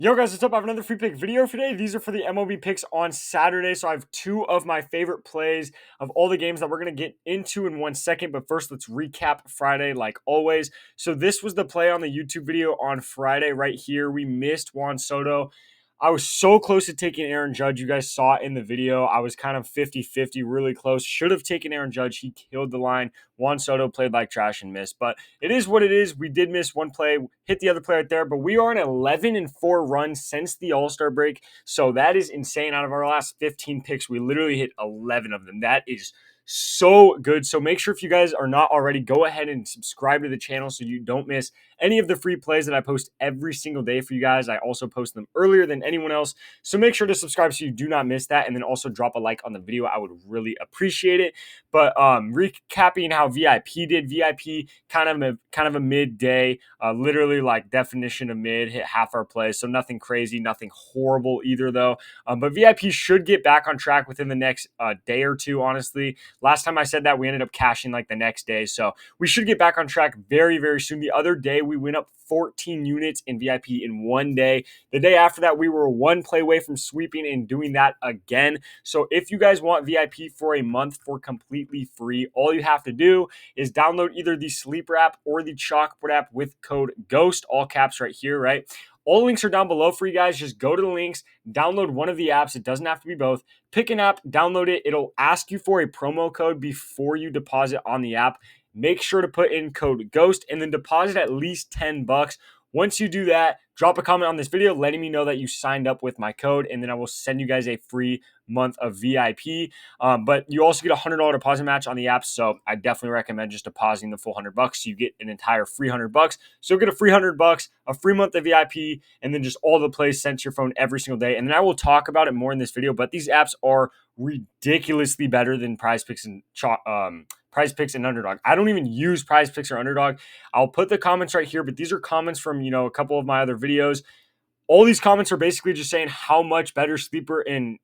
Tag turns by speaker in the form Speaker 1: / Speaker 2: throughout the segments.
Speaker 1: Yo guys, what's up? I have another free pick video for today. These are for the MLB picks on Saturday. So I have two of my favorite plays of all the games that we're going to get into in 1 second. But first, let's recap Friday like always. So this was the play on the YouTube video on Friday right here. We missed Juan Soto. I was so close to taking Aaron Judge. You guys saw it in the video. I was kind of 50-50, really close. Should have taken Aaron Judge. He killed the line. Juan Soto played like trash and missed. But it is what it is. We did miss one play, hit the other play right there, but we are an 11-4 run since the All-Star break. So that is insane. Out of our last 15 picks, we literally hit 11 of them. That is so good. So make sure if you guys are not already, go ahead and subscribe to the channel so you don't miss any of the free plays that I post every single day for you guys. I also post them earlier than anyone else. So make sure to subscribe so you do not miss that. And then also drop a like on the video. I would really appreciate it. But recapping how VIP did, VIP kind of a midday, literally like definition of mid, hit half our plays. So nothing crazy, nothing horrible either though. But VIP should get back on track within the next day or two, honestly. Last time I said that, we ended up cashing like the next day. So we should get back on track very, very soon. The other day, we went up 14 units in VIP in one day. The day after that, we were one play away from sweeping and doing that again. So if you guys want VIP for a month for completely free, all you have to do is download either the Sleeper app or the Chalkboard app with code GHOST, all caps right here, right? All links are down below for you guys. Just go to the links, download one of the apps. It doesn't have to be both. Pick an app, download it. It'll ask you for a promo code before you deposit on the app. Make sure to put in code GHOST and then deposit at least $10. Once you do that, drop a comment on this video letting me know that you signed up with my code, and then I will send you guys a free month of VIP. But you also get a $100 deposit match on the app, so I definitely recommend just depositing the full $100. So you get an entire free $100. So you'll get a free $100, a free month of VIP, and then just all the plays sent to your phone every single day. And then I will talk about it more in this video, but these apps are ridiculously better than Prizepicks and Prizepicks and Underdog. I don't even use Prizepicks or Underdog. I'll put the comments right here, but these are comments from, a couple of my other videos. All these comments are basically just saying how much better Sleeper and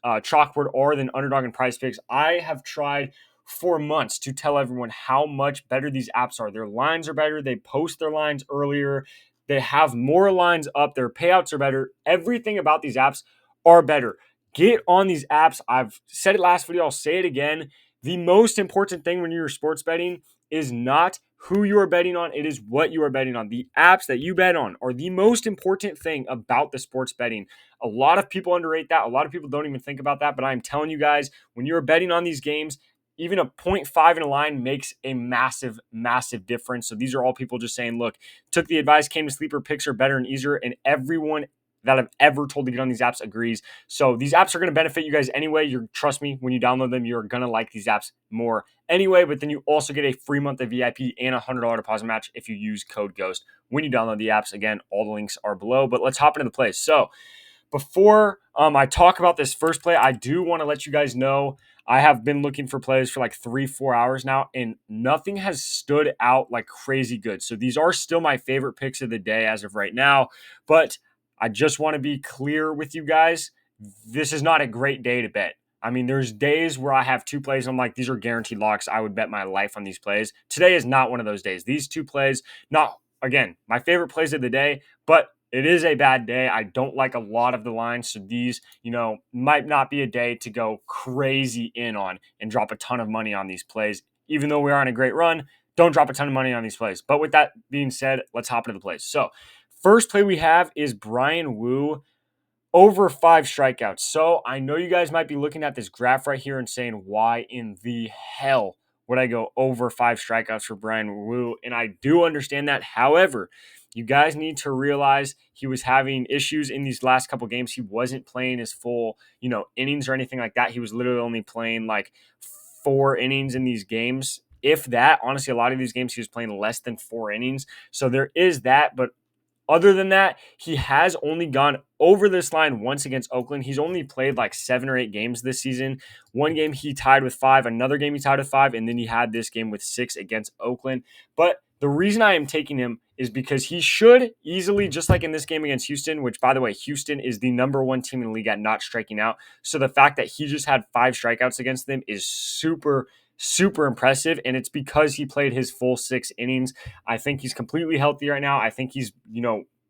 Speaker 1: Chalkboard are than Underdog and Prizepicks. I have tried for months to tell everyone how much better these apps are. Their lines are better. They post their lines earlier. They have more lines up. Their payouts are better. Everything about these apps are better. Get on these apps. I've said it last video. I'll say it again. The most important thing when you're sports betting is not who you are betting on. It is what you are betting on. The apps that you bet on are the most important thing about the sports betting. A lot of people underrate that. A lot of people don't even think about that. But I'm telling you guys, when you're betting on these games, even a 0.5 in a line makes a massive, massive difference. So these are all people just saying, look, took the advice, came to Sleeper, picks are better and easier. And everyone that I've ever told to get on these apps agrees. So these apps are going to benefit you guys anyway. Trust me, when you download them, you're going to like these apps more anyway. But then you also get a free month of VIP and a $100 deposit match if you use code GHOST when you download the apps. Again, all the links are below. But let's hop into the plays. So before I talk about this first play, I do want to let you guys know I have been looking for plays for like 3-4 hours now, and nothing has stood out like crazy good. So these are still my favorite picks of the day as of right now, but I just want to be clear with you guys. This is not a great day to bet. I mean, there's days where I have two plays. I'm like, these are guaranteed locks. I would bet my life on these plays. Today is not one of those days. These two plays, not, again, my favorite plays of the day, but it is a bad day. I don't like a lot of the lines. So these, might not be a day to go crazy in on and drop a ton of money on these plays. Even though we are on a great run, don't drop a ton of money on these plays. But with that being said, let's hop into the plays. So first play we have is Bryan Woo over 5 strikeouts. So I know you guys might be looking at this graph right here and saying, why in the hell would I go over 5 strikeouts for Bryan Woo? And I do understand that. However, you guys need to realize he was having issues in these last couple games. He wasn't playing his full, innings or anything like that. He was literally only playing like 4 innings in these games. If that, honestly, a lot of these games he was playing less than 4 innings. So there is that, but other than that, he has only gone over this line once against Oakland. He's only played like 7 or 8 games this season. One game he tied with 5, another game he tied with 5, and then he had this game with 6 against Oakland. But the reason I am taking him is because he should easily, just like in this game against Houston, which, by the way, Houston is the #1 team in the league at not striking out. So the fact that he just had 5 strikeouts against them is super, super impressive, and it's because he played his full 6 innings. I think he's completely healthy right now. I think he's,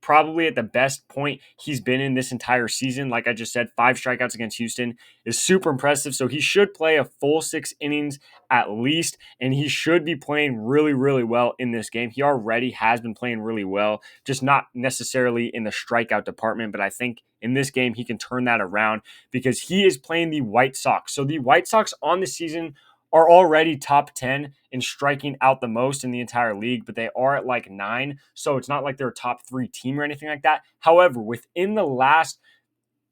Speaker 1: probably at the best point he's been in this entire season. Like I just said, 5 strikeouts against Houston is super impressive. So he should play a full 6 innings at least, and he should be playing really, really well in this game. He already has been playing really well, just not necessarily in the strikeout department, but I think in this game he can turn that around because he is playing the White Sox. So the White Sox on the season are already top 10 in striking out the most in the entire league, but they are at like 9. So it's not like they're a top 3 team or anything like that. However, within the last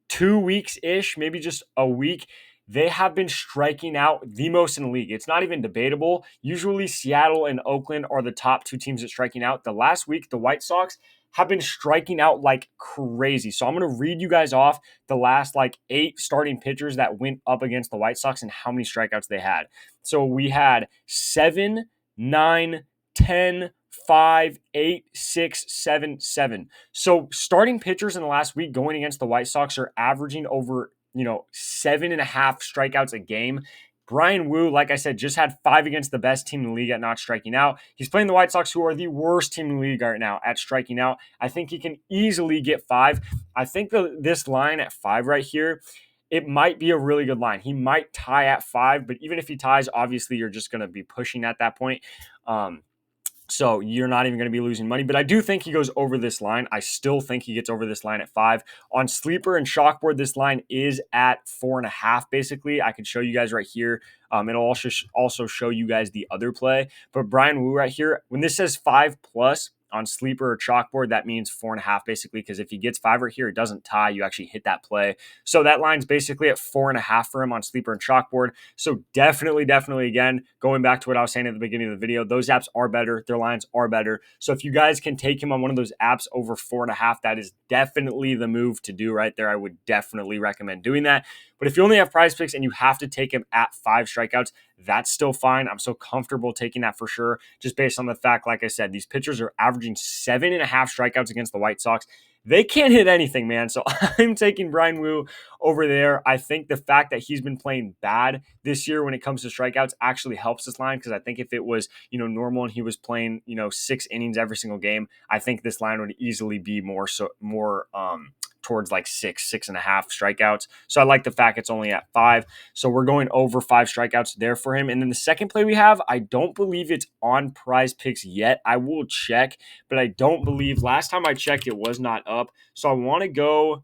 Speaker 1: 2 weeks ish, maybe just a week, they have been striking out the most in the league. It's not even debatable. Usually, Seattle and Oakland are the top 2 teams at striking out. The last week, the White Sox have been striking out like crazy. So I'm going to read you guys off the last like 8 starting pitchers that went up against the White Sox and how many strikeouts they had. So we had 7, 9, 10, 5, 8, 6, 7, 7. So starting pitchers in the last week going against the White Sox are averaging over, 7.5 strikeouts a game. Bryan Woo, like I said, just had 5 against the best team in the league at not striking out. He's playing the White Sox, who are the worst team in the league right now at striking out. I think he can easily get 5. I think this line at 5 right here, it might be a really good line. He might tie at 5, but even if he ties, obviously you're just going to be pushing at that point. So you're not even going to be losing money. But I do think he goes over this line. I still think he gets over this line at 5. On Sleeper and Chalkboard, this line is at 4.5, basically. I could show you guys right here. It'll also show you guys the other play. But Bryan Woo right here, when this says 5 plus on Sleeper or Chalkboard, that means 4.5, basically, because if he gets 5 right here, it doesn't tie. You actually hit that play. So that line's basically at 4.5 for him on Sleeper and Chalkboard. So definitely, again, going back to what I was saying at the beginning of the video, those apps are better. Their lines are better. So if you guys can take him on one of those apps over 4.5, that is definitely the move to do right there. I would definitely recommend doing that. But if you only have Prizepicks and you have to take him at 5 strikeouts, that's still fine. I'm so comfortable taking that for sure, just based on the fact, like I said, these pitchers are averaging 7.5 strikeouts against the White Sox. They can't hit anything, man. So I'm taking Bryan Woo over there. I think the fact that he's been playing bad this year when it comes to strikeouts actually helps this line, because I think if it was, normal and he was playing, 6 innings every single game, I think this line would easily be more towards like 6.5 strikeouts. So I like the fact it's only at 5. So we're going over 5 strikeouts there for him. And then the second play we have, I don't believe it's on Prizepicks yet. I will check, but I don't believe, last time I checked, it was not up. So I want to go,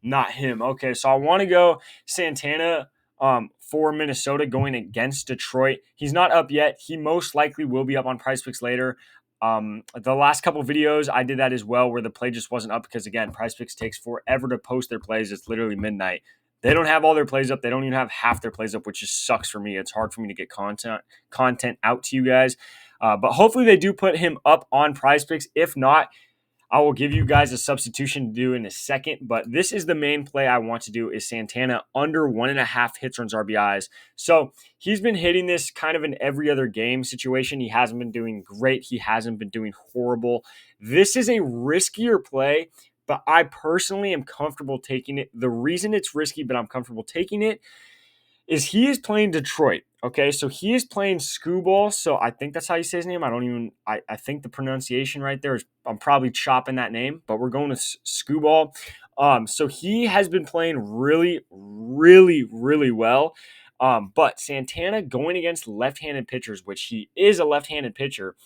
Speaker 1: not him. Okay, so I want to go Santana for Minnesota going against Detroit. He's not up yet. He most likely will be up on Prizepicks later. The last couple videos, I did that as well, where the play just wasn't up because, again, Prizepicks takes forever to post their plays. It's literally midnight. They don't have all their plays up. They don't even have half their plays up, which just sucks for me. It's hard for me to get content out to you guys. But hopefully they do put him up on Prizepicks. If not, I will give you guys a substitution to do in a second, but this is the main play I want to do is Santana under 1.5 hits, runs, RBIs. So he's been hitting this kind of in every other game situation. He hasn't been doing great. He hasn't been doing horrible. This is a riskier play, but I personally am comfortable taking it. The reason it's risky, but I'm comfortable taking it, is he is playing Detroit. Okay, so he is playing Scooball. So I think that's how you say his name. I think the pronunciation right there is, I'm probably chopping that name, but we're going to Scooball. So he has been playing really, really, really well. But Santana going against left-handed pitchers, which he is a left-handed pitcher,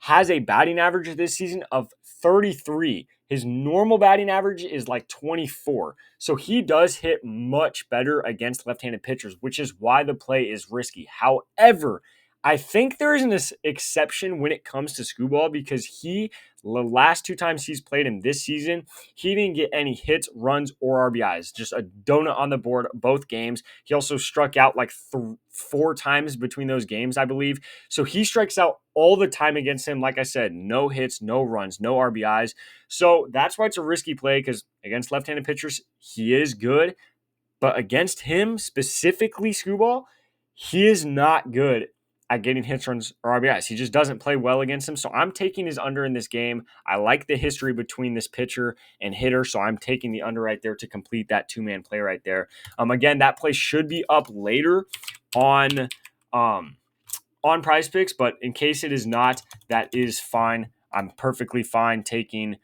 Speaker 1: has a batting average this season of 33. His normal batting average is like 24. So he does hit much better against left-handed pitchers, which is why the play is risky. However, I think there is an exception when it comes to Scooball, because the last 2 times he's played him this season, he didn't get any hits, runs, or RBIs. Just a donut on the board both games. He also struck out like 4 times between those games, I believe. So he strikes out all the time against him. Like I said, no hits, no runs, no RBIs. So that's why it's a risky play, because against left-handed pitchers, he is good. But against him, specifically Scooball, he is not good at getting hits, runs, or RBIs. He just doesn't play well against him. So I'm taking his under in this game. I like the history between this pitcher and hitter, so I'm taking the under right there to complete that 2-man play right there. Again, that play should be up later on Prizepicks, but in case it is not, that is fine. I'm perfectly fine taking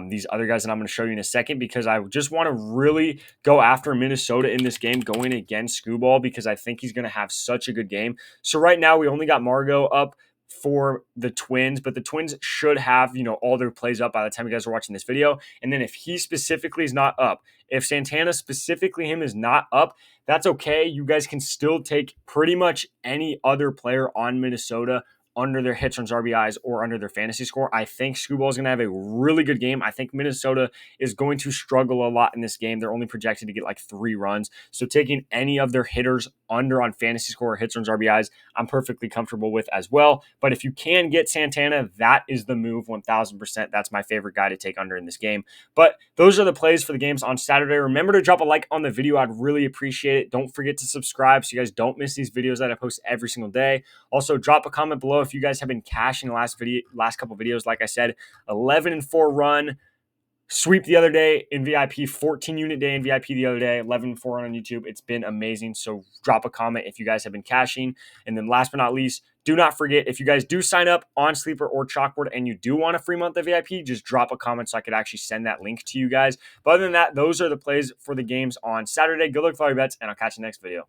Speaker 1: these other guys that I'm going to show you in a second, because I just want to really go after Minnesota in this game going against Scooball, because I think he's going to have such a good game. So right now we only got Margot up for the Twins, but the Twins should have, all their plays up by the time you guys are watching this video. And then if he specifically is not up, if Santana specifically him is not up, that's okay. You guys can still take pretty much any other player on Minnesota under their hits, runs, RBIs, or under their fantasy score. I think Scooball is going to have a really good game. I think Minnesota is going to struggle a lot in this game. They're only projected to get like 3 runs. So taking any of their hitters under on fantasy score, hits, runs, RBIs, I'm perfectly comfortable with as well. But if you can get Santana, that is the move 1000%. That's my favorite guy to take under in this game. But those are the plays for the games on Saturday. Remember to drop a like on the video. I'd really appreciate it. Don't forget to subscribe so you guys don't miss these videos that I post every single day. Also, drop a comment below if you guys have been cashing the last couple videos. Like I said, 11-4 run sweep the other day in VIP, 14 unit day in VIP the other day, 11-4 run on YouTube. It's been amazing. So drop a comment if you guys have been cashing. And then last but not least, do not forget, if you guys do sign up on Sleeper or Chalkboard and you do want a free month of VIP, just drop a comment so I could actually send that link to you guys. But other than that, those are the plays for the games on Saturday. Good luck with all your bets, and I'll catch you next video.